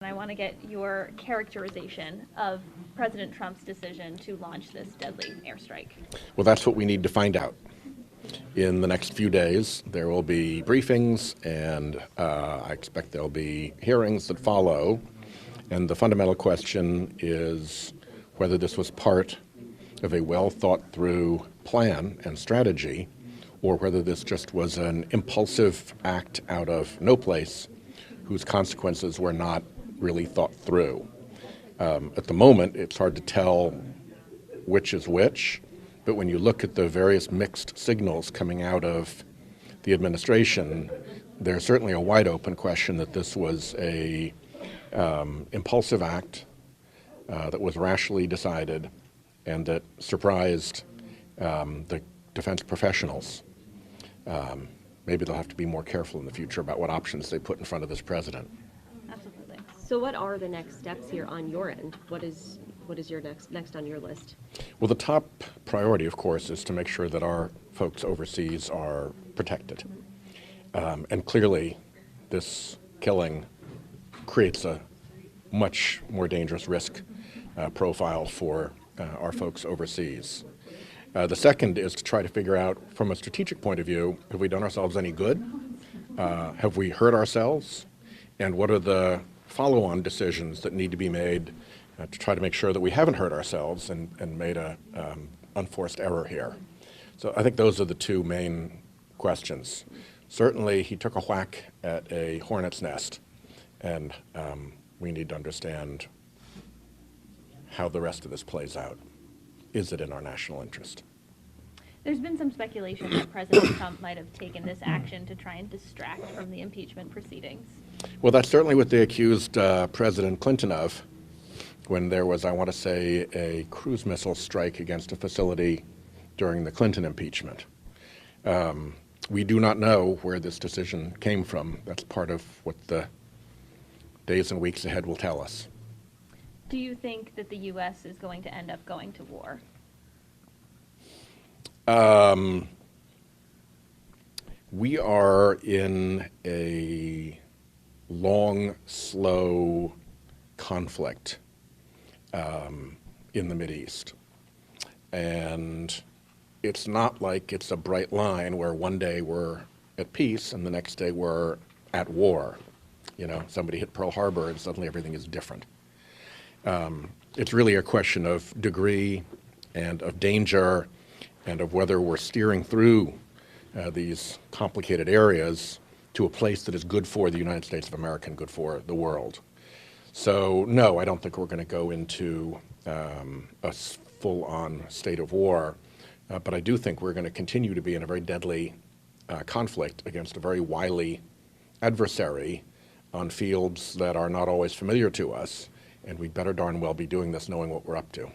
I want to get your characterization of President Trump's decision to launch this deadly airstrike. Well, that's what we need to find out. In the next few days, there will be briefings, and I expect there'll be hearings that follow. And the fundamental question is whether this was part of a well-thought-through plan and strategy, or whether this just was an impulsive act out of no place whose consequences were not really thought through. At the moment, it's hard to tell which is which, but when you look at the various mixed signals coming out of the administration, there's certainly a wide open question that this was a impulsive act that was rationally decided and that surprised the defense professionals. Maybe they'll have to be more careful in the future about what options they put in front of this president. Absolutely. So what are the next steps here on your end? What is your next on your list? Well, the top priority, of course, is to make sure that our folks overseas are protected. And clearly, this killing creates a much more dangerous risk profile for our folks overseas. The second is to try to figure out, from a strategic point of view, have we done ourselves any good? Have we hurt ourselves? And what are the follow-on decisions that need to be made to try to make sure that we haven't hurt ourselves and made an unforced error here? So I think those are the two main questions. Certainly, he took a whack at a hornet's nest, and we need to understand how the rest of this plays out. Is it in our national interest? There's been some speculation that President Trump might have taken this action to try and distract from the impeachment proceedings. Well, that's certainly what they accused President Clinton of when there was, I want to say, a cruise missile strike against a facility during the Clinton impeachment. We do not know where this decision came from. That's part of what the days and weeks ahead will tell us. Do you think that the U.S. is going to end up going to war? We are in a long, slow conflict in the Mideast. And it's not like it's a bright line where one day we're at peace and the next day we're at war. You know, somebody hit Pearl Harbor and suddenly everything is different. It's really a question of degree and of danger and of whether we're steering through these complicated areas to a place that is good for the United States of America and good for the world. So, no, I don't think we're going to go into a full-on state of war, but I do think we're going to continue to be in a very deadly conflict against a very wily adversary on fields that are not always familiar to us. And we'd better darn well be doing this knowing what we're up to.